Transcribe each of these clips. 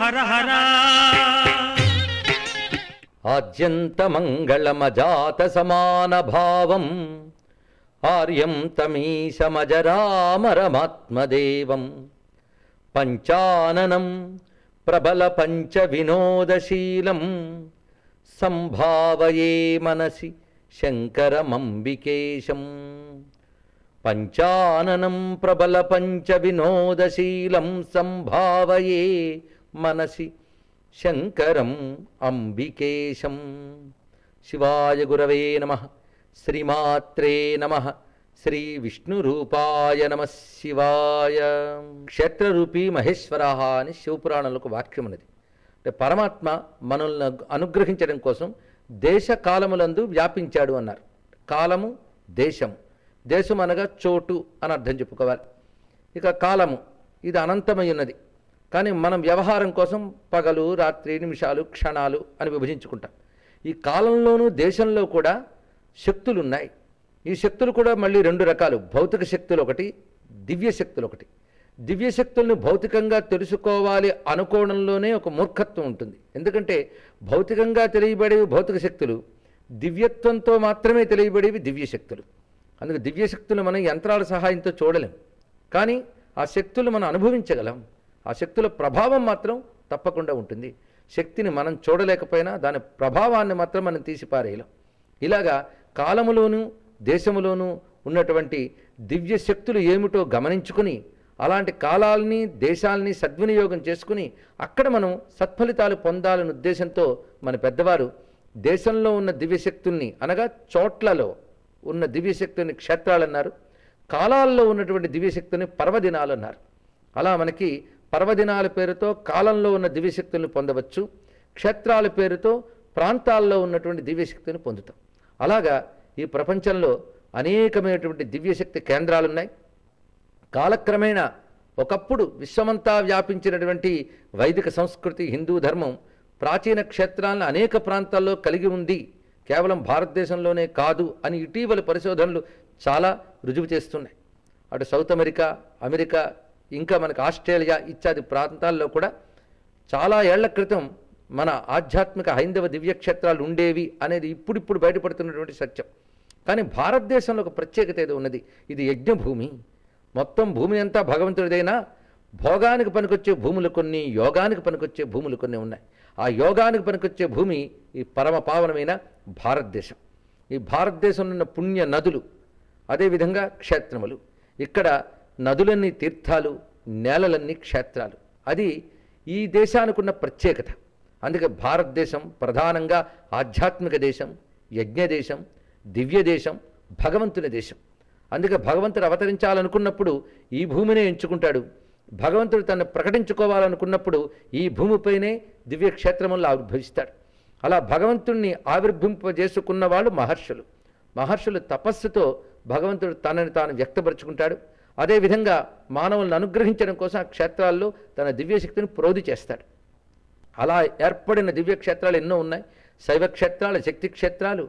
హర హర. ఆద్యంతమంగళమజాత సమానభావం ఆర్యం తమీశమజరామరమాత్మదేవం పంచాననం ప్రబల పంచ వినోదశీలం సంభావయే మనసి శంకరమంబికేశం. పంచాననం ప్రబల పంచ వినోదశీలం సంభావయే మనసి శంకరం అంబికేశం. శివాయ గురవే నమః. శ్రీమాత్రే నమః. శ్రీ విష్ణురూపాయ నమః శివాయ. క్షేత్రరూపీ మహేశ్వరః అని శివపురాణంలో ఒక వాక్యం ఉన్నది. అంటే పరమాత్మ మనల్ని అనుగ్రహించడం కోసం దేశకాలములందు వ్యాపించాడు అన్నారు. కాలము దేశము. దేశం అనగా చోటు అని అర్థం చెప్పుకోవాలి. ఇక కాలము ఇది అనంతమై ఉన్నది. కానీ మనం వ్యవహారం కోసం పగలు రాత్రి నిమిషాలు క్షణాలు అని విభజించుకుంటాం. ఈ కాలంలోనూ దేశంలో కూడా శక్తులు ఉన్నాయి. ఈ శక్తులు కూడా మళ్ళీ రెండు రకాలు. భౌతిక శక్తులు ఒకటి, దివ్య శక్తులు ఒకటి. దివ్య శక్తులను భౌతికంగా తెలుసుకోవాలి అనుకోవడంలోనే ఒక మూర్ఖత్వం ఉంటుంది. ఎందుకంటే భౌతికంగా తెలియబడేవి భౌతిక శక్తులు, దివ్యత్వంతో మాత్రమే తెలియబడేవి దివ్య శక్తులు. అందుకే దివ్య శక్తులు మనం యంత్రాల సహాయంతో చూడలేం, కానీ ఆ శక్తులు మనం అనుభవించగలం. ఆ శక్తుల ప్రభావం మాత్రం తప్పకుండా ఉంటుంది. శక్తిని మనం చూడలేకపోయినా దాని ప్రభావాన్ని మాత్రం మనం తీసిపారేయలేం. ఇలాగా కాలములోనూ దేశములోనూ ఉన్నటువంటి దివ్య శక్తులు ఏమిటో గమనించుకుని అలాంటి కాలాలని దేశాలని సద్వినియోగం చేసుకుని అక్కడ మనం సత్ఫలితాలు పొందాలనే ఉద్దేశంతో మన పెద్దవారు దేశంలో ఉన్న దివ్యశక్తుల్ని అనగా చోట్లలో ఉన్న దివ్యశక్తుల్ని క్షేత్రాలు అన్నారు. కాలాల్లో ఉన్నటువంటి దివ్యశక్తుల్ని పర్వదినాలు అన్నారు. అలా మనకి పర్వదినాల పేరుతో కాలంలో ఉన్న దివ్యశక్తుల్ని పొందవచ్చు, క్షేత్రాల పేరుతో ప్రాంతాల్లో ఉన్నటువంటి దివ్యశక్తిని పొందుతాం. అలాగా ఈ ప్రపంచంలో అనేకమైనటువంటి దివ్యశక్తి కేంద్రాలు ఉన్నాయి. కాలక్రమేణా ఒకప్పుడు విశ్వమంతా వ్యాపించినటువంటి వైదిక సంస్కృతి హిందూ ధర్మం ప్రాచీన క్షేత్రాలను అనేక ప్రాంతాల్లో కలిగి ఉంది, కేవలం భారతదేశంలోనే కాదు అని ఇటీవల పరిశోధనలు చాలా రుజువు చేస్తున్నాయి. అటు సౌత్ అమెరికా, అమెరికా, ఇంకా మనకు ఆస్ట్రేలియా ఇత్యాది ప్రాంతాల్లో కూడా చాలా ఏళ్ల క్రితం మన ఆధ్యాత్మిక హైందవ దివ్యక్షేత్రాలు ఉండేవి అనేది ఇప్పుడిప్పుడు బయటపడుతున్నటువంటి సత్యం. కానీ భారతదేశంలో ఒక ప్రత్యేకత ఏదో ఉన్నది. ఇది యజ్ఞభూమి. మొత్తం భూమి అంతా భగవంతుడిదైనా భోగానికి పనికొచ్చే భూములు కొన్ని, యోగానికి పనికొచ్చే భూములు కొన్ని ఉన్నాయి. ఆ యోగానికి పనికొచ్చే భూమి ఈ పరమ పావనమైన భారతదేశం. ఈ భారతదేశంలో ఉన్న పుణ్య నదులు, అదేవిధంగా క్షేత్రములు. ఇక్కడ నదులన్నీ తీర్థాలు, నేలలన్నీ క్షేత్రాలు. అది ఈ దేశానికి ఉన్న ప్రత్యేకత. అందుకే భారతదేశం ప్రధానంగా ఆధ్యాత్మిక దేశం, యజ్ఞ దేశం, దివ్య దేశం, భగవంతుని దేశం. అందుకే భగవంతుడు అవతరించాలనుకున్నప్పుడు ఈ భూమినే ఎంచుకుంటాడు. భగవంతుడు తను ప్రకటించుకోవాలనుకున్నప్పుడు ఈ భూమిపైనే దివ్యక్షేత్రములను ఆవిర్భవిస్తాడు. అలా భగవంతుణ్ణి ఆవిర్భింపజేసుకున్న వాళ్ళు మహర్షులు. మహర్షులు తపస్సుతో భగవంతుడు తనని తాను వ్యక్తపరుచుకుంటాడు. అదేవిధంగా మానవులను అనుగ్రహించడం కోసం ఆ క్షేత్రాల్లో తన దివ్యశక్తిని ప్రోధి చేస్తాడు. అలా ఏర్పడిన దివ్యక్షేత్రాలు ఎన్నో ఉన్నాయి. శైవ క్షేత్రాలు, శక్తి క్షేత్రాలు,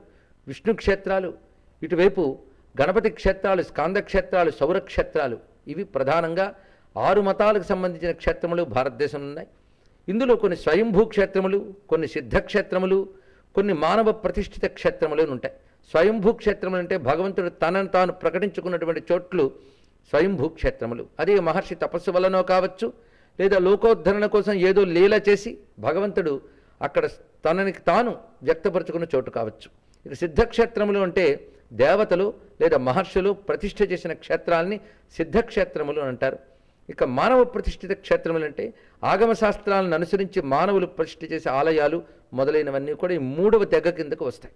విష్ణు క్షేత్రాలు, ఇటువైపు గణపతి క్షేత్రాలు, స్కాంద క్షేత్రాలు, సౌరక్షేత్రాలు. ఇవి ప్రధానంగా 6 మతాలకు సంబంధించిన క్షేత్రములు భారతదేశంలో ఉన్నాయి. ఇందులో కొన్ని స్వయంభూ క్షేత్రములు, కొన్ని సిద్ధక్షేత్రములు, కొన్ని మానవ ప్రతిష్ఠిత క్షేత్రములు ఉంటాయి. స్వయంభూ క్షేత్రములు అంటే భగవంతుడు తనను తాను ప్రకటించుకున్నటువంటి చోట్లు స్వయంభూ క్షేత్రములు. అదే మహర్షి తపస్సు వలనో కావచ్చు, లేదా లోకోద్ధరణ కోసం ఏదో లీల చేసి భగవంతుడు అక్కడ తనని తాను వ్యక్తపరుచుకున్న చోటు కావచ్చు. ఇక సిద్ధక్షేత్రములు అంటే దేవతలు లేదా మహర్షులు ప్రతిష్ఠ చేసిన క్షేత్రాలని సిద్ధక్షేత్రములు అంటారు. ఇక మానవ ప్రతిష్ఠిత క్షేత్రములు అంటే ఆగమ శాస్త్రాలను అనుసరించి మానవులు ప్రతిష్ఠ చేసే ఆలయాలు మొదలైనవన్నీ కూడా ఈ 3వ తెగ కిందకు వస్తాయి.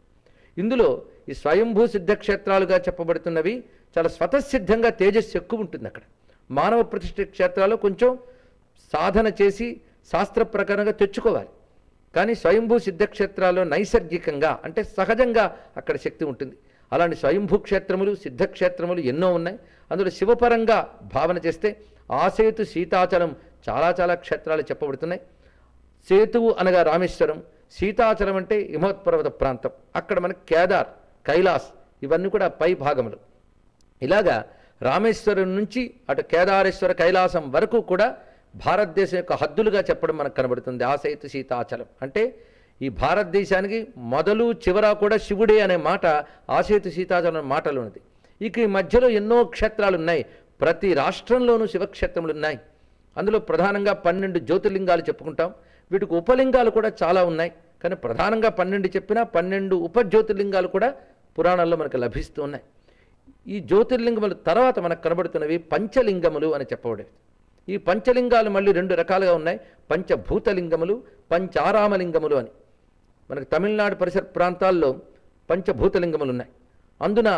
ఇందులో ఈ స్వయంభూ సిద్ధక్షేత్రాలుగా చెప్పబడుతున్నవి చాలా స్వతసిద్ధంగా తేజస్సు ఎక్కువ ఉంటుంది. అక్కడ మానవ ప్రతిష్ఠిత క్షేత్రాలు కొంచెం సాధన చేసి శాస్త్ర ప్రకారంగా తెచ్చుకోవాలి. కానీ స్వయంభూ సిద్ధక్షేత్రాల్లో నైసర్గికంగా అంటే సహజంగా అక్కడ శక్తి ఉంటుంది. అలాంటి స్వయంభూ క్షేత్రములు, సిద్ధక్షేత్రములు ఎన్నో ఉన్నాయి. అందులో శివపరంగా భావన చేస్తే ఆసేతు, సీతాచలం చాలా చాలా క్షేత్రాలు చెప్పబడుతున్నాయి. సేతువు అనగా రామేశ్వరం, సీతాచలం అంటే హిమవత్పర్వత ప్రాంతం, అక్కడ మనకి కేదార్, కైలాస్ ఇవన్నీ కూడా పై భాగములు. ఇలాగా రామేశ్వరం నుంచి అటు కేదారేశ్వర కైలాసం వరకు కూడా భారతదేశం యొక్క హద్దులుగా చెప్పడం మనకు కనబడుతుంది. ఆసైతు సీతాచలం అంటే ఈ భారతదేశానికి మొదలు చివర కూడా శివుడే అనే మాట ఆసైతు సీతాచలం మాటలు ఉన్నది. ఇక ఈ మధ్యలో ఎన్నో క్షేత్రాలు ఉన్నాయి. ప్రతి రాష్ట్రంలోనూ శివక్షేత్రములు ఉన్నాయి. అందులో ప్రధానంగా 12 జ్యోతిర్లింగాలు చెప్పుకుంటాం. వీటికి ఉపలింగాలు కూడా చాలా ఉన్నాయి. కానీ ప్రధానంగా 12 చెప్పినా 12 ఉపజ్యోతిర్లింగాలు కూడా పురాణాల్లో మనకు లభిస్తూ ఉన్నాయి. ఈ జ్యోతిర్లింగముల తర్వాత మనకు కనబడుతున్నవి పంచలింగములు అని చెప్పబడేవి. ఈ పంచలింగాలు మళ్ళీ 2 రకాలుగా ఉన్నాయి. పంచభూతలింగములు, పంచారామలింగములు అని. మనకు తమిళనాడు పరిసర ప్రాంతాల్లో పంచభూతలింగములు ఉన్నాయి. అందున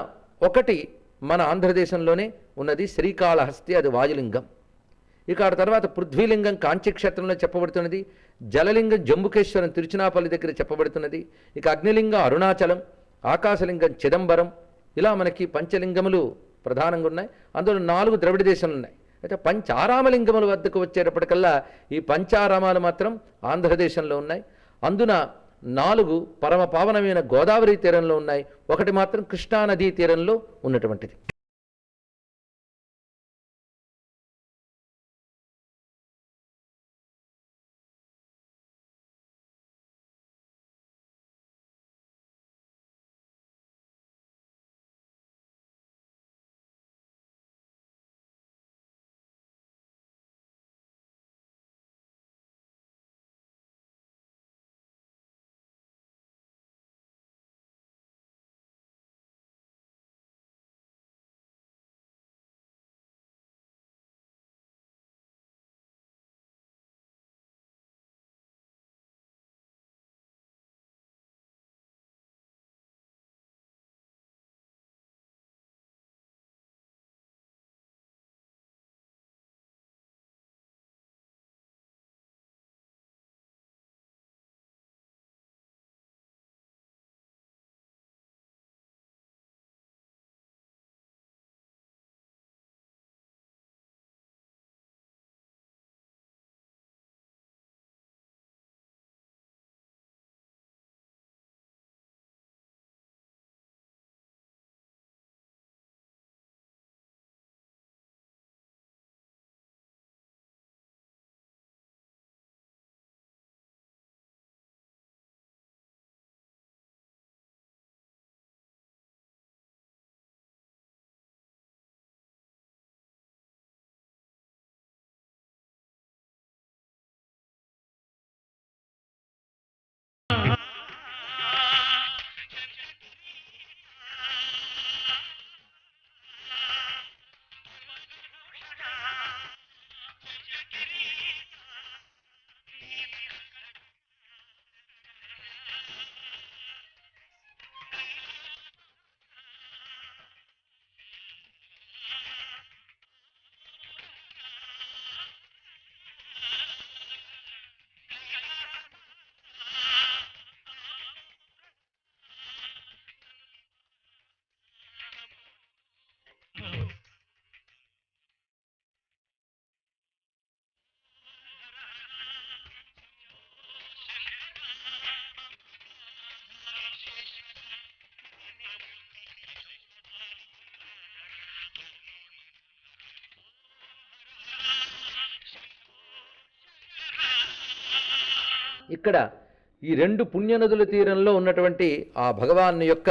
ఒకటి మన ఆంధ్రదేశంలోనే ఉన్నది, శ్రీకాళహస్తి, అది వాయులింగం. ఇక ఆ తర్వాత పృథ్వీలింగం కాంచీక్షేత్రంలో చెప్పబడుతున్నది. జలలింగం జంబుకేశ్వరం తిరుచినాపల్లి దగ్గర చెప్పబడుతున్నది. ఇక అగ్నిలింగం అరుణాచలం, ఆకాశలింగం చిదంబరం. ఇలా మనకి పంచలింగములు ప్రధానంగా ఉన్నాయి. అందులో 4 ద్రవిడ దేశాలు ఉన్నాయి. అయితే పంచారామలింగముల వద్దకు వచ్చేటప్పటికల్లా ఈ పంచారామాలు మాత్రం ఆంధ్రదేశంలో ఉన్నాయి. అందున 4 పరమ పావనమైన గోదావరి తీరంలో ఉన్నాయి. ఒకటి మాత్రం కృష్ణానదీ తీరంలో ఉన్నటువంటిది. ఇక్కడ ఈ 2 పుణ్యనదుల తీరంలో ఉన్నటువంటి ఆ భగవాన్ యొక్క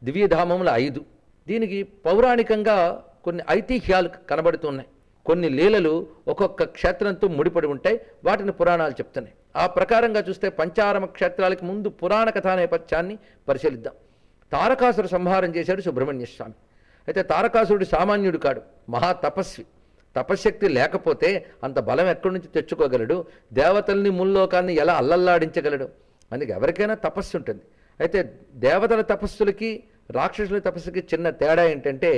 దివ్యధామములు 5. దీనికి పౌరాణికంగా కొన్ని ఐతిహ్యాలు కనబడుతున్నాయి. కొన్ని లీలలు ఒక్కొక్క క్షేత్రంతో ముడిపడి ఉంటాయి. వాటిని పురాణాలు చెప్తున్నాయి. ఆ ప్రకారంగా చూస్తే పంచారామ క్షేత్రాలకు ముందు పురాణ కథా నేపథ్యాన్ని పరిశీలిద్దాం. తారకాసుర సంహారం చేశాడు సుబ్రహ్మణ్య స్వామి. అయితే తారకాసురుడు సామాన్యుడు కాడు, మహా తపస్వి. తపశ్శక్తి లేకపోతే అంత బలం ఎక్కడి నుంచి తెచ్చుకోగలడు? దేవతల్ని ముల్లోకాన్ని ఎలా అల్లల్లాడించగలడు? అందుకే ఎవరికైనా తపస్సు ఉంటుంది. అయితే దేవతల తపస్సులకి రాక్షసుల తపస్సుకి చిన్న తేడా ఏంటంటే,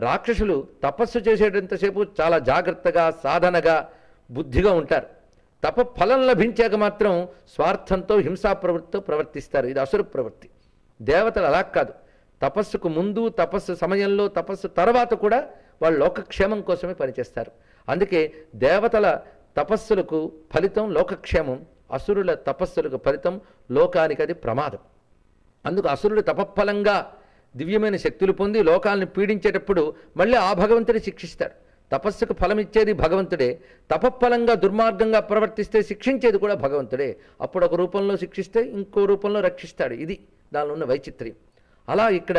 రాక్షసులు తపస్సు చేసేటంతసేపు చాలా జాగ్రత్తగా సాధనగా బుద్ధిగా ఉంటారు. తప ఫలం లభించాక మాత్రం స్వార్థంతో హింసా ప్రవృత్తితో ప్రవర్తిస్తారు. ఇది అసుర ప్రవృత్తి. దేవతలు అలా కాదు. తపస్సుకు ముందు, తపస్సు సమయంలో, తపస్సు తర్వాత కూడా వాళ్ళు లోకక్షేమం కోసమే పనిచేస్తారు. అందుకే దేవతల తపస్సులకు ఫలితం లోకక్షేమం, అసురుల తపస్సులకు ఫలితం లోకానికి అది ప్రమాదం. అందుకు అసురుడు తపఫలంగా దివ్యమైన శక్తులు పొంది లోకాలను పీడించేటప్పుడు మళ్ళీ ఆ భగవంతుని శిక్షిస్తాడు. తపస్సుకు ఫలమిచ్చేది భగవంతుడే, తపఫలంగా దుర్మార్గంగా ప్రవర్తిస్తే శిక్షించేది కూడా భగవంతుడే. అప్పుడు ఒక రూపంలో శిక్షిస్తే ఇంకో రూపంలో రక్షిస్తాడు. ఇది దానిలో ఉన్న వైచిత్ర్యం. అలా ఇక్కడ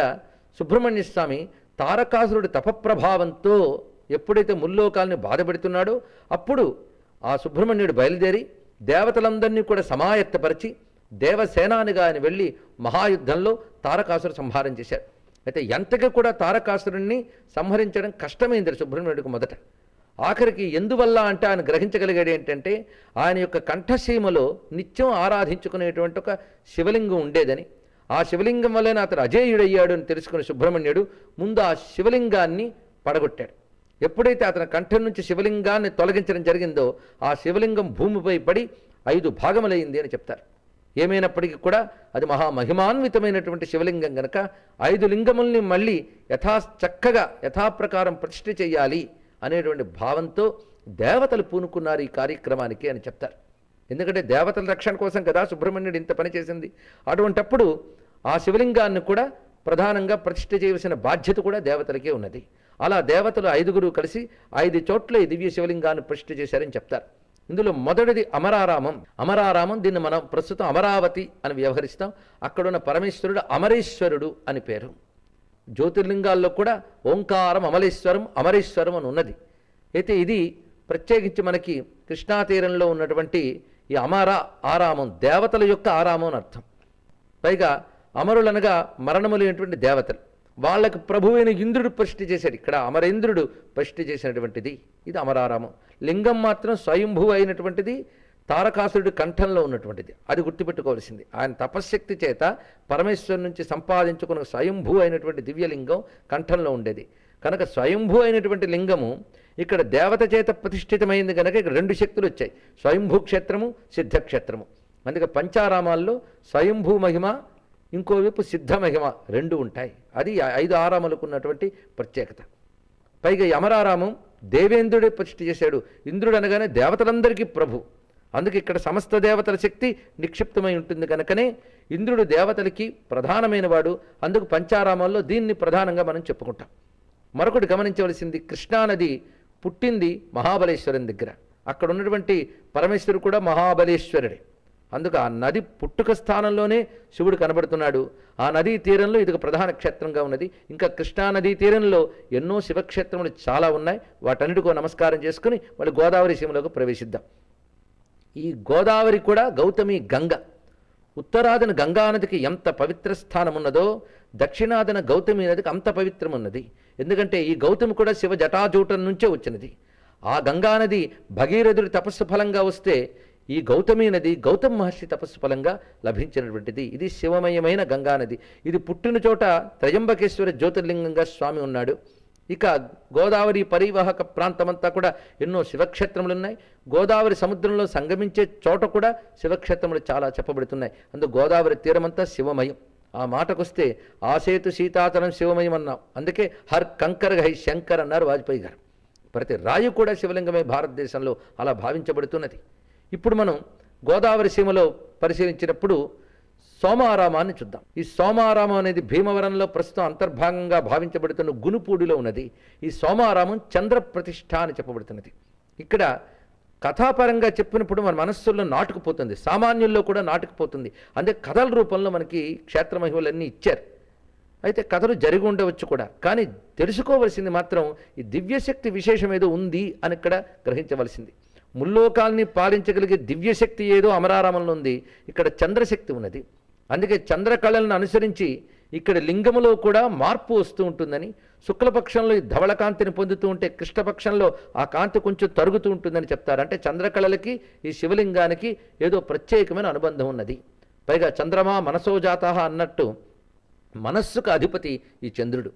సుబ్రహ్మణ్య స్వామి తారకాసురుడి తపప్రభావంతో ఎప్పుడైతే ముల్లోకాల్ని బాధపెడుతున్నాడో అప్పుడు ఆ సుబ్రహ్మణ్యుడు బయలుదేరి దేవతలందరినీ కూడా సమాయత్తపరిచి దేవసేనానిగా ఆయన వెళ్ళి మహాయుద్ధంలో తారకాసురు సంహారం చేశాడు. అయితే ఎంతగా కూడా తారకాసురుణ్ణి సంహరించడం కష్టమైంది సుబ్రహ్మణ్యుడికి మొదట. ఆఖరికి ఎందువల్ల అంటే ఆయన గ్రహించగలిగాడు ఏంటంటే ఆయన యొక్క కంఠసీమలో నిత్యం ఆరాధించుకునేటువంటి ఒక శివలింగం ఉండేదని, ఆ శివలింగం వల్లనే అతడు అజేయుడయ్యాడు అని తెలుసుకున్న సుబ్రహ్మణ్యుడు ముందు ఆ శివలింగాన్ని పడగొట్టాడు. ఎప్పుడైతే అతని కంఠం నుంచి శివలింగాన్ని తొలగించడం జరిగిందో ఆ శివలింగం భూమిపై పడి 5 భాగములైంది అని చెప్తారు. ఏమైనప్పటికీ కూడా అది మహామహిమాన్వితమైనటువంటి శివలింగం గనక 5 లింగముల్ని మళ్ళీ చక్కగా యథాప్రకారం ప్రతిష్ఠ చేయాలి అనేటువంటి భావంతో దేవతలు పూనుకున్నారు ఈ కార్యక్రమానికి అని చెప్తారు. ఎందుకంటే దేవతల రక్షణ కోసం కదా సుబ్రహ్మణ్యుడు ఇంత పని చేసింది. అటువంటప్పుడు ఆ శివలింగాన్ని కూడా ప్రధానంగా ప్రతిష్ఠ చేయవలసిన బాధ్యత కూడా దేవతలకే ఉన్నది. అలా దేవతలు 5గురు కలిసి 5 చోట్ల ఈ దివ్య శివలింగాన్ని ప్రతిష్ఠ చేశారని చెప్తారు. ఇందులో మొదటిది అమరారామం. అమరారామం, దీన్ని మనం ప్రస్తుతం అమరావతి అని వ్యవహరిస్తాం. అక్కడున్న పరమేశ్వరుడు అమరేశ్వరుడు అని పేరు. జ్యోతిర్లింగాల్లో కూడా ఓంకారం అమలేశ్వరం అమరేశ్వరం అని ఉన్నది. అయితే ఇది ప్రత్యేకించి మనకి కృష్ణా తీరంలో ఉన్నటువంటి ఈ ఆరామం దేవతల యొక్క ఆరామం అని అర్థం. పైగా అమరులనగా మరణము లేనటువంటి దేవతలు, వాళ్ళకు ప్రభువైన ఇంద్రుడు ప్రతిష్ఠ చేశాడు. ఇక్కడ అమరేంద్రుడు ప్రతిష్ఠ చేసినటువంటిది ఇది అమరారామం. లింగం మాత్రం స్వయంభూ అయినటువంటిది, తారకాసురుడి కంఠంలో ఉన్నటువంటిది. అది గుర్తుపెట్టుకోవాల్సింది. ఆయన తపశ్శక్తి చేత పరమేశ్వరు నుంచి సంపాదించుకున్న స్వయంభూ అయినటువంటి దివ్యలింగం కంఠంలో ఉండేది కనుక స్వయంభూ అయినటువంటి లింగము ఇక్కడ దేవత చేత ప్రతిష్ఠితమైంది కనుక ఇక్కడ 2 శక్తులు వచ్చాయి, స్వయంభూ క్షేత్రము సిద్ధక్షేత్రము. అందుకే పంచారామాల్లో స్వయంభూ మహిమ ఇంకోవైపు సిద్ధ మహిమ 2 ఉంటాయి. అది 5 ఆరామాలకు ఉన్నటువంటి ప్రత్యేకత. పైగా అమరారామం దేవేంద్రుడే ప్రతిష్ఠ చేశాడు. ఇంద్రుడు అనగానే దేవతలందరికీ ప్రభు. అందుకే ఇక్కడ సమస్త దేవతల శక్తి నిక్షిప్తమై ఉంటుంది కనుకనే ఇంద్రుడు దేవతలకి ప్రధానమైన వాడు. అందుకు పంచారామాల్లో దీన్ని ప్రధానంగా మనం చెప్పుకుంటాం. మరొకటి గమనించవలసింది, కృష్ణానది పుట్టింది మహాబలేశ్వరుని దగ్గర. అక్కడ ఉన్నటువంటి పరమేశ్వరుడు కూడా మహాబలేశ్వరుడే. అందుకు ఆ నది పుట్టుక స్థానంలోనే శివుడు కనబడుతున్నాడు. ఆ నదీ తీరంలో ఇది ఒక ప్రధాన క్షేత్రంగా ఉన్నది. ఇంకా కృష్ణానదీ తీరంలో ఎన్నో శివక్షేత్రములు చాలా ఉన్నాయి. వాటన్నిటికో నమస్కారం చేసుకుని వాళ్ళు గోదావరి సీమలోకి ప్రవేశిద్దాం. ఈ గోదావరి కూడా గౌతమి గంగ. ఉత్తరాదిన గంగానదికి ఎంత పవిత్ర స్థానం ఉన్నదో దక్షిణాదిన గౌతమి నదికి అంత పవిత్రం ఉన్నది. ఎందుకంటే ఈ గౌతమి కూడా శివ జటాజూటం నుంచే వచ్చినది. ఆ గంగానది భగీరథుడి తపస్సు ఫలంగా వస్తే ఈ గౌతమి నది గౌతమ మహర్షి తపస్సు ఫలంగా లభించినటువంటిది. ఇది శివమయమైన గంగానది. ఇది పుట్టిన చోట త్రయంబకేశ్వర జ్యోతిర్లింగంగా స్వామి ఉన్నాడు. ఇక గోదావరి పరివాహక ప్రాంతమంతా కూడా ఎన్నో శివక్షేత్రములు ఉన్నాయి. గోదావరి సముద్రంలో సంగమించే చోట కూడా శివక్షేత్రములు చాలా చెప్పబడుతున్నాయి. అందుకు గోదావరి తీరమంతా శివమయం. ఆ మాటకొస్తే ఆసేతు సీతాతలం శివమయం అన్నాం. అందుకే హర్ కంకర్ హై శంకర్ అన్నారు వాజ్పేయి గారు. ప్రతి రాయి కూడా శివలింగమే భారతదేశంలో అలా భావించబడుతున్నది. ఇప్పుడు మనం గోదావరి సీమలో పరిశీలించినప్పుడు సోమారామాన్ని చూద్దాం. ఈ సోమారామం అనేది భీమవరంలో ప్రస్తుతం అంతర్భాగంగా భావించబడుతున్న గునుపూడిలో ఉన్నది. ఈ సోమారామం చంద్ర ప్రతిష్ఠ అని చెప్పబడుతున్నది. ఇక్కడ కథాపరంగా చెప్పినప్పుడు మన మనస్సుల్లో నాటుకుపోతుంది, సామాన్యుల్లో కూడా నాటుకుపోతుంది. అందుకే కథల రూపంలో మనకి క్షేత్ర మహిమలన్నీ ఇచ్చారు. అయితే కథలు జరిగి ఉండవచ్చు కూడా, కానీ తెలుసుకోవలసింది మాత్రం ఈ దివ్యశక్తి విశేషం ఏదో ఉంది అని ఇక్కడ గ్రహించవలసింది. ముల్లోకాల్ని పాలించగలిగే దివ్యశక్తి ఏదో అమరారామంలో ఉంది, ఇక్కడ చంద్రశక్తి ఉన్నది. అందుకే చంద్రకళలను అనుసరించి ఇక్కడ లింగములో కూడా మార్పు వస్తూ ఉంటుందని, శుక్లపక్షంలో ఈ ధవళ కాంతిని పొందుతూ ఉంటే కృష్ణపక్షంలో ఆ కాంతి కొంచెం తరుగుతూ ఉంటుందని చెప్తారు. అంటే చంద్రకళలకి ఈ శివలింగానికి ఏదో ప్రత్యేకమైన అనుబంధం ఉన్నది. పైగా చంద్రమా మనసోజాత అన్నట్టు మనస్సుకు అధిపతి ఈ చంద్రుడు.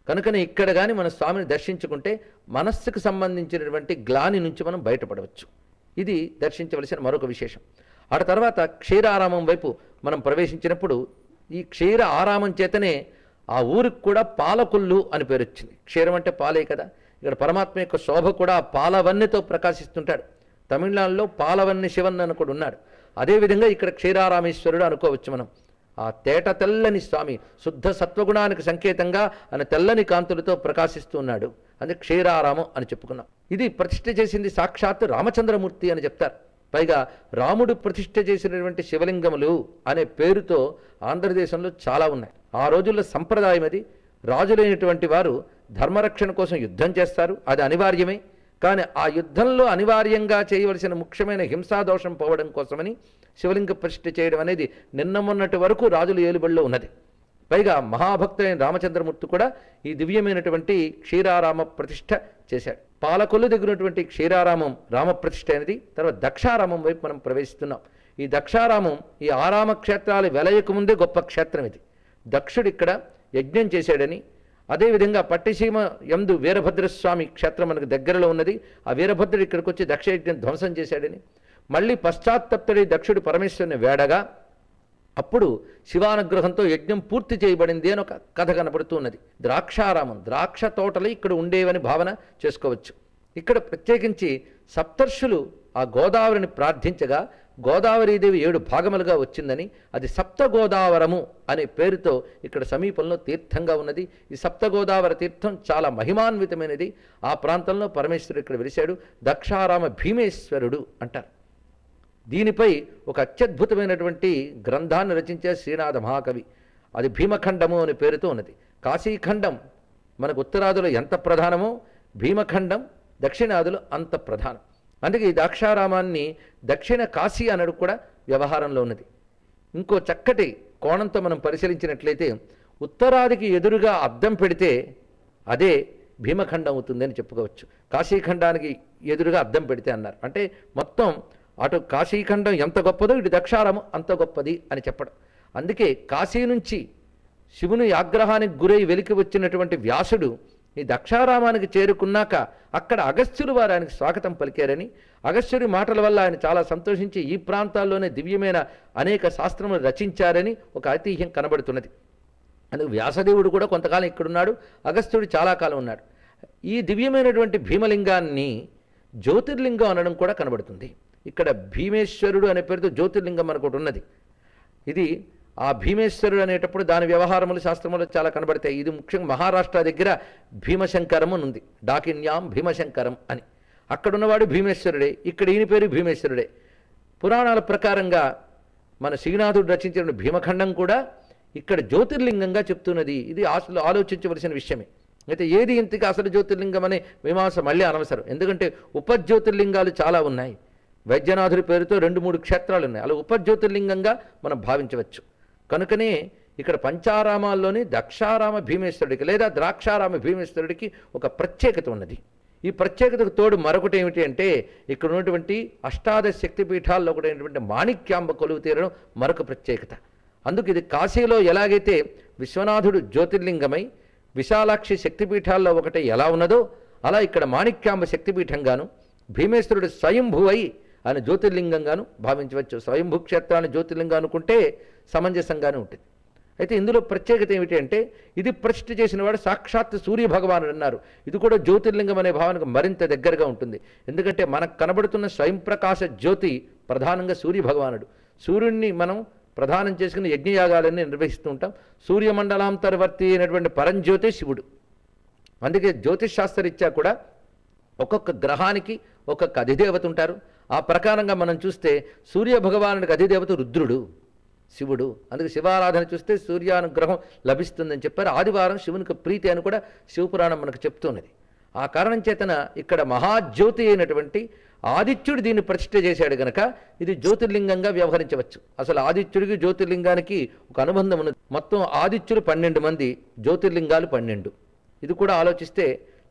కనుకనే ఇక్కడ కానీ మన స్వామిని దర్శించుకుంటే మనస్సుకు సంబంధించినటువంటి గ్లాని నుంచి మనం బయటపడవచ్చు. ఇది దర్శించవలసిన మరొక విశేషం. ఆ తర్వాత క్షీరారామం వైపు మనం ప్రవేశించినప్పుడు ఈ క్షీర ఆరామం చేతనే ఆ ఊరికి కూడా పాలకొల్లు అని పేరు వచ్చింది. క్షీరం అంటే పాలే కదా. ఇక్కడ పరమాత్మ యొక్క శోభ కూడా పాలవన్నెతో ప్రకాశిస్తుంటాడు. తమిళనాడులో పాలవన్నె శివన్ అని కూడా ఉన్నాడు. అదేవిధంగా ఇక్కడ క్షీరారామేశ్వరుడు అనుకోవచ్చు మనం. ఆ తేట తెల్లని స్వామి శుద్ధ సత్వగుణానికి సంకేతంగా ఆయన తెల్లని కాంతులతో ప్రకాశిస్తున్నాడు. అది క్షీరారామం అని చెప్పుకున్నాం. ఇది ప్రతిష్ఠ చేసింది సాక్షాత్తు రామచంద్రమూర్తి అని చెప్తారు. పైగా రాముడు ప్రతిష్ఠ చేసినటువంటి శివలింగములు అనే పేరుతో ఆంధ్రదేశంలో చాలా ఉన్నాయి. ఆ రోజుల్లో సంప్రదాయం అది. రాజులైనటువంటి వారు ధర్మరక్షణ కోసం యుద్ధం చేస్తారు, అది అనివార్యమే. కానీ ఆ యుద్ధంలో అనివార్యంగా చేయవలసిన ముఖ్యమైన హింసాదోషం పోవడం కోసమని శివలింగ ప్రతిష్ఠ చేయడం అనేది నిన్న మొన్నటి వరకు రాజుల ఏలుబడిలో ఉన్నది. పైగా మహాభక్తులైన రామచంద్రమూర్తి కూడా ఈ దివ్యమైనటువంటి క్షీరారామ ప్రతిష్ఠ చేశాడు. పాలకొల్లు దగ్గరటువంటి క్షీరారామం రామప్రతిష్ఠ అయినది. తర్వాత దక్షారామం వైపు మనం ప్రవేశిస్తున్నాం. ఈ దక్షారామం ఈ ఆరామ క్షేత్రాలు వెలయకముందే గొప్ప క్షేత్రం ఇది. దక్షుడు ఇక్కడ యజ్ఞం చేశాడని, అదేవిధంగా పట్టిసీమ యందు వీరభద్రస్వామి క్షేత్రం మనకు దగ్గరలో ఉన్నది. ఆ వీరభద్రుడు ఇక్కడికి వచ్చి దక్ష యజ్ఞం ధ్వంసం చేశాడని, మళ్ళీ పశ్చాత్తప్తుడి దక్షుడు పరమేశ్వరుని వేడగా అప్పుడు శివానుగ్రహంతో యజ్ఞం పూర్తి చేయబడింది అని ఒక కథ కనపడుతూ ఉన్నది. ద్రాక్షారామం, ద్రాక్ష తోటలు ఇక్కడ ఉండేవని భావన చేసుకోవచ్చు. ఇక్కడ ప్రత్యేకించి సప్తర్షులు ఆ గోదావరిని ప్రార్థించగా గోదావరీదేవి 7 భాగములుగా వచ్చిందని, అది సప్తగోదావరము అనే పేరుతో ఇక్కడ సమీపంలో తీర్థంగా ఉన్నది. ఈ సప్తగోదావర తీర్థం చాలా మహిమాన్వితమైనది. ఆ ప్రాంతంలో పరమేశ్వరుడు ఇక్కడ వెలిశాడు. దక్షారామ భీమేశ్వరుడు అంటారు. దీనిపై ఒక అత్యద్భుతమైనటువంటి గ్రంథాన్ని రచించే శ్రీనాథ మహాకవి. అది భీమఖండము అనే పేరుతో ఉన్నది. కాశీఖండం మనకు ఉత్తరాదిలో ఎంత ప్రధానమో భీమఖండం దక్షిణాదిలో అంత ప్రధానం. అందుకే ఈ ద్రాక్షారామాన్ని దక్షిణ కాశీ అనడు కూడా వ్యవహారంలో ఉన్నది. ఇంకో చక్కటి కోణంతో మనం పరిశీలించినట్లయితే ఉత్తరాదికి ఎదురుగా అద్దం పెడితే అదే భీమఖండం అవుతుందని చెప్పుకోవచ్చు. కాశీఖండానికి ఎదురుగా అద్దం పెడితే అన్నారు. అంటే మొత్తం అటు కాశీఖండం ఎంత గొప్పదో ఇటు దక్షారామం అంత గొప్పది అని చెప్పడం. అందుకే కాశీ నుంచి శివుని ఆగ్రహానికి గురై వెలికి వచ్చినటువంటి వ్యాసుడు ఈ దక్షారామానికి చేరుకున్నాక అక్కడ అగస్త్యులు వారు ఆయనకు స్వాగతం పలికారని, అగస్త్యుడి మాటల వల్ల ఆయన చాలా సంతోషించి ఈ ప్రాంతాల్లోనే దివ్యమైన అనేక శాస్త్రములు రచించారని ఒక ఐతిహ్యం కనబడుతున్నది. అందుకు వ్యాసదేవుడు కూడా కొంతకాలం ఇక్కడున్నాడు, అగస్త్యుడు చాలా కాలం ఉన్నాడు. ఈ దివ్యమైనటువంటి భీమలింగాన్ని జ్యోతిర్లింగం అనడం కూడా కనబడుతుంది. ఇక్కడ భీమేశ్వరుడు అనే పేరుతో జ్యోతిర్లింగం మనకు ఒకటి ఉన్నది. ఇది ఆ భీమేశ్వరుడు అనేటప్పుడు దాని వ్యవహారములు శాస్త్రములు చాలా కనబడతాయి. ఇది ముఖ్యంగా మహారాష్ట్ర దగ్గర భీమశంకరం అని ఉంది, డాకిన్యాం భీమశంకరం అని. అక్కడున్నవాడు భీమేశ్వరుడే, ఇక్కడ ఈయన పేరు భీమేశ్వరుడే. పురాణాల ప్రకారంగా మన శ్రీనాథుడు రచించిన భీమఖండం కూడా ఇక్కడ జ్యోతిర్లింగంగా చెప్తున్నది. ఇది అసలు ఆలోచించవలసిన విషయమే. అయితే ఏది ఇంతగా అసలు జ్యోతిర్లింగం అనే మీమాంస మళ్ళీ అనవసరం. ఎందుకంటే ఉపజ్యోతిర్లింగాలు చాలా ఉన్నాయి. వైద్యనాథుడి పేరుతో 2-3 క్షేత్రాలు ఉన్నాయి. అలా ఉపజ్యోతిర్లింగంగా మనం భావించవచ్చు. కనుకనే ఇక్కడ పంచారామాల్లోని దక్షారామ భీమేశ్వరుడికి లేదా ద్రాక్షారామ భీమేశ్వరుడికి ఒక ప్రత్యేకత ఉన్నది. ఈ ప్రత్యేకతకు తోడు మరొకటి ఏమిటి అంటే ఇక్కడ ఉన్నటువంటి అష్టాదశ శక్తిపీఠాల్లో ఒకటైనటువంటి మాణిక్యాంబ కొలువు తీరడం మరొక ప్రత్యేకత. అందుకు ఇది కాశీలో ఎలాగైతే విశ్వనాథుడు జ్యోతిర్లింగమై విశాలాక్షి శక్తిపీఠాల్లో ఒకటే ఎలా ఉన్నదో అలా ఇక్కడ మాణిక్యాంబ శక్తిపీఠంగాను భీమేశ్వరుడు స్వయంభువై ఆయన జ్యోతిర్లింగంగాను భావించవచ్చు. స్వయంభూ క్షేత్రాన్ని జ్యోతిర్లింగం అనుకుంటే సమంజసంగానే ఉంటుంది. అయితే ఇందులో ప్రత్యేకత ఏమిటి అంటే ఇది ప్రతిష్ఠ చేసిన వాడు సాక్షాత్ సూర్య భగవానుడు అన్నారు. ఇది కూడా జ్యోతిర్లింగం అనే భావనకు మరింత దగ్గరగా ఉంటుంది. ఎందుకంటే మనకు కనబడుతున్న స్వయం ప్రకాశ జ్యోతి ప్రధానంగా సూర్య భగవానుడు. సూర్యుడిని మనం ప్రధానం చేసుకుని యజ్ఞయాగాలన్నీ నిర్వహిస్తూ ఉంటాం. సూర్యమండలాంతర్వర్తి అయినటువంటి పరంజ్యోతి శివుడు. అందుకే జ్యోతిష్ శాస్త్రరీత్యా కూడా ఒక్కొక్క గ్రహానికి ఒక్కొక్క అధిదేవత ఉంటారు. ఆ ప్రకారంగా మనం చూస్తే సూర్య భగవానుడికి అధిదేవత రుద్రుడు శివుడు. అందుకే శివారాధన చూస్తే సూర్యానుగ్రహం లభిస్తుందని చెప్పారు. ఆదివారం శివునికి ప్రీతి అని కూడా శివపురాణం మనకు చెప్తున్నది. ఆ కారణం చేతన ఇక్కడ మహాజ్యోతి అయినటువంటి ఆదిత్యుడు దీన్ని ప్రతిష్ఠ చేశాడు గనక ఇది జ్యోతిర్లింగంగా వ్యవహరించవచ్చు. అసలు ఆదిత్యుడికి జ్యోతిర్లింగానికి ఒక అనుబంధం ఉన్నది. మొత్తం ఆదిత్యులు 12 మంది, జ్యోతిర్లింగాలు 12. ఇది కూడా ఆలోచిస్తే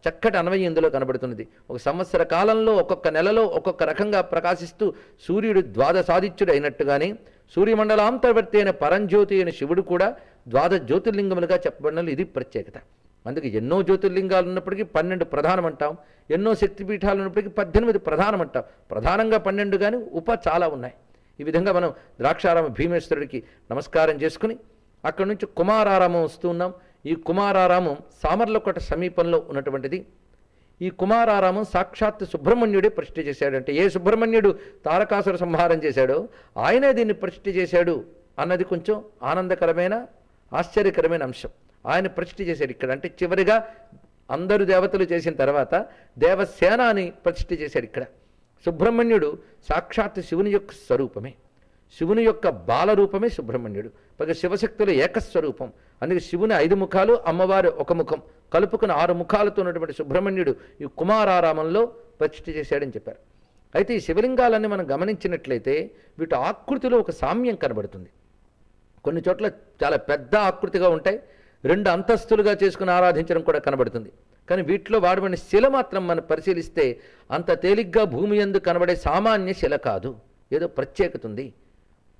చక్కటి అన్వయం ఇందులో కనబడుతున్నది. ఒక సంవత్సర కాలంలో ఒక్కొక్క నెలలో ఒక్కొక్క రకంగా ప్రకాశిస్తూ సూర్యుడు ద్వాదశాదిత్యుడు అయినట్టుగానే సూర్యమండలాంతర్వర్తి అయిన పరంజ్యోతి అయిన శివుడు కూడా ద్వాదశ జ్యోతిర్లింగములుగా చెప్పబడిన ఇది ప్రత్యేకత. అందుకే ఎన్నో జ్యోతిర్లింగాలు ఉన్నప్పటికీ 12 ప్రధానం అంటాం, ఎన్నో శక్తిపీఠాలు ఉన్నప్పటికీ 18 ప్రధానం అంటాం. ప్రధానంగా 12 కానీ చాలా ఉన్నాయి. ఈ విధంగా మనం ద్రాక్షారామ భీమేశ్వరుడికి నమస్కారం చేసుకుని అక్కడి నుంచి కుమారారామం వస్తూ ఉన్నాం. ఈ కుమారారామం సామర్లకోట సమీపంలో ఉన్నటువంటిది. ఈ కుమారారామం సాక్షాత్ సుబ్రహ్మణ్యుడే ప్రతిష్ఠ చేశాడంటే ఏ సుబ్రహ్మణ్యుడు తారకాసుర సంహారం చేశాడో ఆయనే దీన్ని ప్రతిష్ఠ చేశాడు అన్నది కొంచెం ఆనందకరమైన ఆశ్చర్యకరమైన అంశం. ఆయన ప్రతిష్ఠ చేశాడు ఇక్కడ. అంటే చివరిగా అందరు దేవతలు చేసిన తర్వాత దేవసేన అని ప్రతిష్ఠ చేశాడు ఇక్కడ. సుబ్రహ్మణ్యుడు సాక్షాత్ శివుని యొక్క స్వరూపమే, శివుని యొక్క బాలరూపమే సుబ్రహ్మణ్యుడు. పైగా శివశక్తుల ఏకస్వరూపం. అందుకే శివుని 5 ముఖాలు, అమ్మవారు 1 ముఖం, కలుపుకుని 6 ముఖాలతో ఉన్నటువంటి సుబ్రహ్మణ్యుడు ఈ కుమారారామంలో ప్రతిష్ఠ చేశాడని చెప్పారు. అయితే ఈ శివలింగాలన్నీ మనం గమనించినట్లయితే వీటి ఆకృతిలో ఒక సామ్యం కనబడుతుంది. కొన్ని చోట్ల చాలా పెద్ద ఆకృతిగా ఉంటాయి, 2 అంతస్తులుగా చేసుకుని ఆరాధించడం కూడా కనబడుతుంది. కానీ వీటిలో వాడబడిన శిల మాత్రం మనం పరిశీలిస్తే అంత తేలిగ్గా భూమి యందు కనబడే సామాన్య శిల కాదు, ఏదో ప్రత్యేకత ఉంది.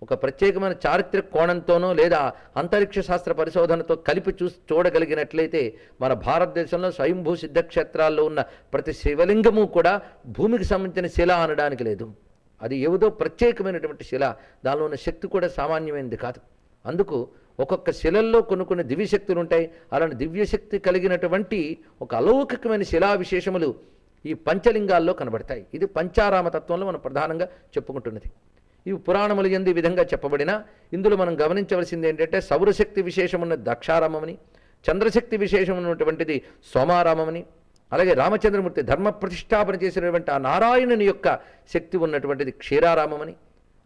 ఒక ప్రత్యేకమైన చారిత్రక కోణంతోనో లేదా అంతరిక్ష శాస్త్ర పరిశోధనతో కలిపి చూడగలిగినట్లయితే మన భారతదేశంలో స్వయంభూ సిద్ధక్షేత్రాల్లో ఉన్న ప్రతి శివలింగము కూడా భూమికి సంబంధించిన శిల అనడానికి లేదు. అది ఏదో ప్రత్యేకమైనటువంటి శిల, దానిలో ఉన్న శక్తి కూడా సామాన్యమైనది కాదు. అందుకు ఒక్కొక్క శిలల్లో కొన్ని దివ్యశక్తులు ఉంటాయి. అలాంటి దివ్యశక్తి కలిగినటువంటి ఒక అలౌకికమైన శిలా విశేషములు ఈ పంచలింగాల్లో కనబడతాయి. ఇది పంచారామతత్వంలో మనం ప్రధానంగా చెప్పుకుంటున్నది. ఇవి పురాణములు యందు ఈ విధంగా చెప్పబడిన ఇందులో మనం గమనించవలసింది ఏంటంటే సౌరశక్తి విశేషమున్న దక్షారామమని, చంద్రశక్తి విశేషమున్నటువంటిది సోమారామమని, అలాగే రామచంద్రమూర్తి ధర్మ ప్రతిష్టాపన చేసినటువంటి ఆ నారాయణుని యొక్క శక్తి ఉన్నటువంటిది క్షీరారామమని,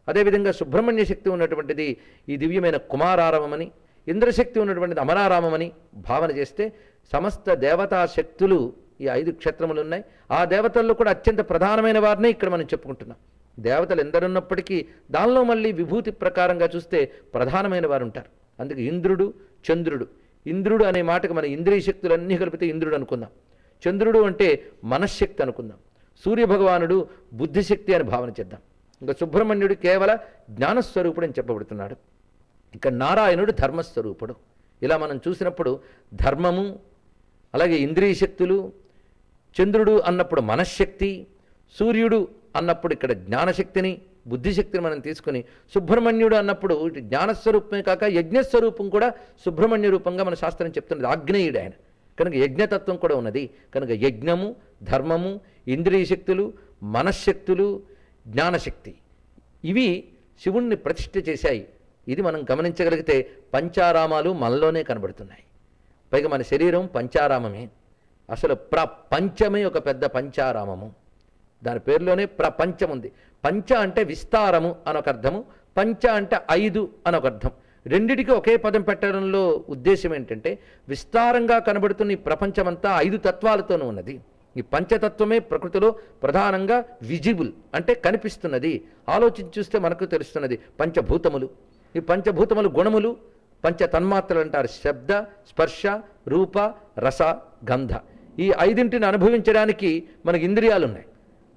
అదేవిధంగా సుబ్రహ్మణ్య శక్తి ఉన్నటువంటిది ఈ దివ్యమైన కుమారారామమని, ఇంద్రశక్తి ఉన్నటువంటిది అమరారామమని భావన చేస్తే సమస్త దేవతా శక్తులు ఈ 5 క్షేత్రములు ఉన్నాయి. ఆ దేవతల్లో కూడా అత్యంత ప్రధానమైన వారినే ఇక్కడ మనం చెప్పుకుంటున్నాం. దేవతలు ఎందరున్నప్పటికీ దానిలో మళ్ళీ విభూతి ప్రకారంగా చూస్తే ప్రధానమైన వారు ఉంటారు. అందుకే ఇంద్రుడు, చంద్రుడు. ఇంద్రుడు అనే మాటకు మన ఇంద్రియ శక్తులన్నీ కలిపితే ఇంద్రుడు అనుకుందాం. చంద్రుడు అంటే మనశ్శక్తి అనుకుందాం. సూర్యభగవానుడు బుద్ధిశక్తి అని భావన చేద్దాం. ఇంకా సుబ్రహ్మణ్యుడు కేవల జ్ఞానస్వరూపుడు అని చెప్పబడుతున్నాడు. ఇక నారాయణుడు ధర్మస్వరూపుడు. ఇలా మనం చూసినప్పుడు ధర్మము, అలాగే ఇంద్రియ శక్తులు, చంద్రుడు అన్నప్పుడు మనశ్శక్తి, సూర్యుడు అన్నప్పుడు ఇక్కడ జ్ఞానశక్తిని, బుద్ధిశక్తిని మనం తీసుకుని, సుబ్రహ్మణ్యుడు అన్నప్పుడు ఇటు జ్ఞానస్వరూపమే కాక యజ్ఞస్వరూపం కూడా సుబ్రహ్మణ్య రూపంగా మన శాస్త్రం చెప్తున్నది. ఆగ్నేయుడు ఆయన కనుక యజ్ఞతత్వం కూడా ఉన్నది. కనుక యజ్ఞము, ధర్మము, ఇంద్రియ శక్తులు, మనశ్శక్తులు, జ్ఞానశక్తి ఇవి శివుణ్ణి ప్రతిష్ఠ చేశాయి. ఇది మనం గమనించగలిగితే పంచారామాలు మనలోనే కనబడుతున్నాయి. పైగా మన శరీరం పంచారామమే. అసలు ప్రపంచమే ఒక పెద్ద పంచారామము. దాని పేరులోనే ప్రపంచం ఉంది. పంచ అంటే విస్తారము అనొక అర్థము, పంచ అంటే 5 అనొక అర్థం. రెండిటికి ఒకే పదం పెట్టడంలో ఉద్దేశం ఏంటంటే విస్తారంగా కనబడుతున్న ఈ ప్రపంచమంతా 5 తత్వాలతోనూ ఉన్నది. ఈ పంచతత్వమే ప్రకృతిలో ప్రధానంగా విజిబుల్ అంటే కనిపిస్తున్నది. ఆలోచించి చూస్తే మనకు తెలుస్తున్నది. పంచభూతములు, ఈ పంచభూతములు గుణములు, పంచ తన్మాత్రలు అంటారు. శబ్ద, స్పర్శ, రూప, రస, గంధ. ఈ 5ంటిని అనుభవించడానికి మనకి ఇంద్రియాలు ఉన్నాయి.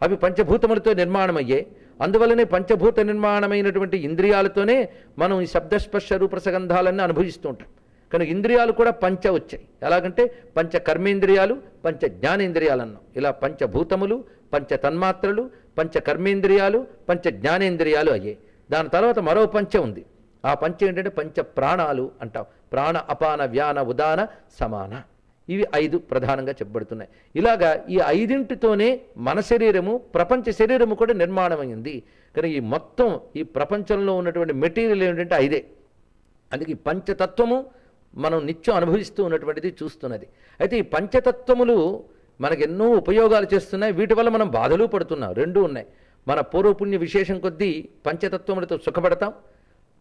అవి పంచభూతములతో నిర్మాణమయ్యే. అందువల్లనే పంచభూత నిర్మాణమైనటువంటి ఇంద్రియాలతోనే మనం ఈ శబ్దస్పర్శ రూపరసగంధాలన్నీ అనుభవిస్తూ ఉంటాం. కనుక ఇంద్రియాలు కూడా పంచ వచ్చాయి. ఎలాగంటే పంచ కర్మేంద్రియాలు, పంచ జ్ఞానేంద్రియాలు అన్నాం. ఇలా పంచభూతములు, పంచ తన్మాత్రలు, పంచ కర్మేంద్రియాలు, పంచ జ్ఞానేంద్రియాలు అయ్యాయి. దాని తర్వాత మరో పంచ ఉంది. ఆ పంచ ఏంటంటే పంచ ప్రాణాలు అంటాం. ప్రాణ, అపాన, వ్యాన, ఉదాన, సమాన. ఇవి 5 ప్రధానంగా చెప్పబడుతున్నాయి. ఇలాగా ఈ 5ంటితోనే మన శరీరము, ప్రపంచ శరీరము కూడా నిర్మాణమైంది. కానీ ఈ మొత్తం ఈ ప్రపంచంలో ఉన్నటువంటి మెటీరియల్ ఏంటంటే 5. అందుకే ఈ పంచతత్వము మనం నిత్యం అనుభవిస్తూ ఉన్నటువంటిది చూస్తున్నది. అయితే ఈ పంచతత్వములు మనకు ఎన్నో ఉపయోగాలు చేస్తున్నాయి. వీటి వల్ల మనం బాధలు పడుతున్నాం. 2 ఉన్నాయి. మన పూర్వపుణ్య విశేషం కొద్దీ పంచతత్వములతో సుఖపడతాం,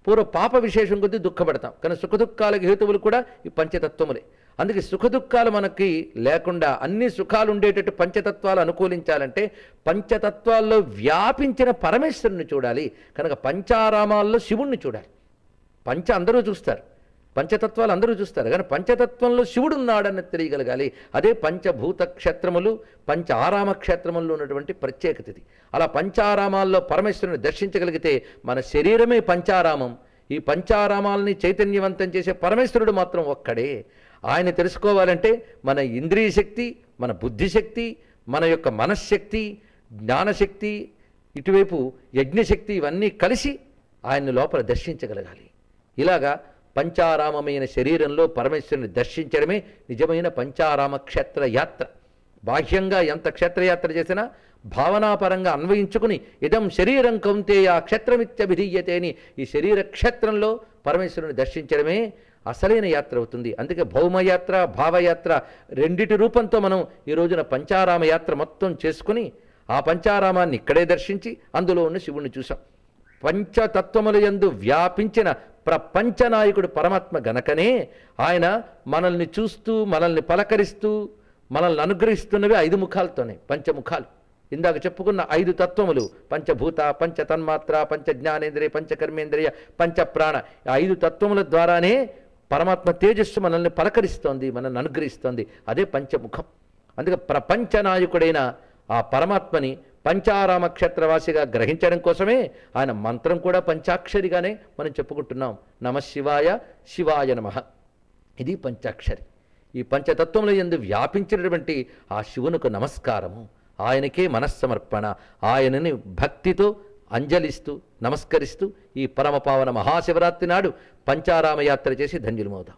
పూర్వ పాప విశేషం కొద్దీ దుఃఖపడతాం. కానీ సుఖదుఖాలకు హేతువులు కూడా ఈ పంచతత్వములే. అందుకే సుఖదుఖాలు మనకి లేకుండా అన్ని సుఖాలు ఉండేటట్టు పంచతత్వాలు అనుకూలించాలంటే పంచతత్వాల్లో వ్యాపించిన పరమేశ్వరుని చూడాలి. కనుక పంచారామాల్లో శివుణ్ణి చూడాలి. పంచ అందరూ చూస్తారు, పంచతత్వాలు అందరూ చూస్తారు, కానీ పంచతత్వంలో శివుడు ఉన్నాడని తెలియగలగాలి. అదే పంచభూత క్షేత్రములు, పంచ ఆరామ క్షేత్రముల్లో ఉన్నటువంటి ప్రత్యేకత ఇది. అలా పంచారామాల్లో పరమేశ్వరుని దర్శించగలిగితే మన శరీరమే పంచారామం. ఈ పంచారామాలని చైతన్యవంతం చేసే పరమేశ్వరుడు మాత్రం ఒక్కడే. ఆయన తెలుసుకోవాలంటే మన ఇంద్రియ శక్తి, మన బుద్ధిశక్తి, మన యొక్క మనశ్శక్తి, జ్ఞానశక్తి, ఇటువైపు యజ్ఞశక్తి ఇవన్నీ కలిసి ఆయన్ని లోపల దర్శించగలగాలి. ఇలాగా పంచారామమైన శరీరంలో పరమేశ్వరుని దర్శించడమే నిజమైన పంచారామ క్షేత్రయాత్ర. బాహ్యంగా ఎంత క్షేత్రయాత్ర చేసినా భావనాపరంగా అన్వయించుకుని ఇదం శరీరం కౌంతేయ క్షేత్రమిత్యభిధీయతే అని ఈ శరీర క్షేత్రంలో పరమేశ్వరుని దర్శించడమే అసలైన యాత్ర అవుతుంది. అందుకే భౌమయాత్ర భావయాత్ర రెండిటి రూపంతో మనం ఈ రోజున పంచారామ యాత్ర మొత్తం చేసుకుని ఆ పంచారామాన్ని ఇక్కడే దర్శించి అందులో ఉన్న శివుణ్ణి చూసాం. పంచతత్వముల యందు వ్యాపించిన ప్రపంచనాయకుడు పరమాత్మ గనకనే ఆయన మనల్ని చూస్తూ మనల్ని పలకరిస్తూ మనల్ని అనుగ్రహిస్తున్నవి 5 ముఖాలతోనే, పంచముఖాలు. ఇందాక చెప్పుకున్న 5 తత్వములు పంచభూత పంచ తన్మాత్ర పంచ జ్ఞానేంద్రియ పంచకర్మేంద్రియ పంచప్రాణ 5 తత్వముల ద్వారానే పరమాత్మ తేజస్సు మనల్ని పలకరిస్తోంది, మనల్ని అనుగ్రహిస్తోంది. అదే పంచముఖం. అందుకే ప్రపంచనాయకుడైన ఆ పరమాత్మని పంచారామ క్షేత్రవాసిగా గ్రహించడం కోసమే ఆయన మంత్రం కూడా పంచాక్షరిగానే మనం చెప్పుకుంటున్నాం. నమఃశివాయ శివాయ నమః. ఇది పంచాక్షరి. ఈ పంచతత్వముల యందు వ్యాపించినటువంటి ఆ శివునికి నమస్కారము, ఆయనకే మనస్సమర్పణ, ఆయనని భక్తితో అంజలిస్తూ నమస్కరిస్తూ ఈ పరమపావన మహాశివరాత్రి నాడు పంచారామ యాత్ర చేసి ధన్యులమవుదాం.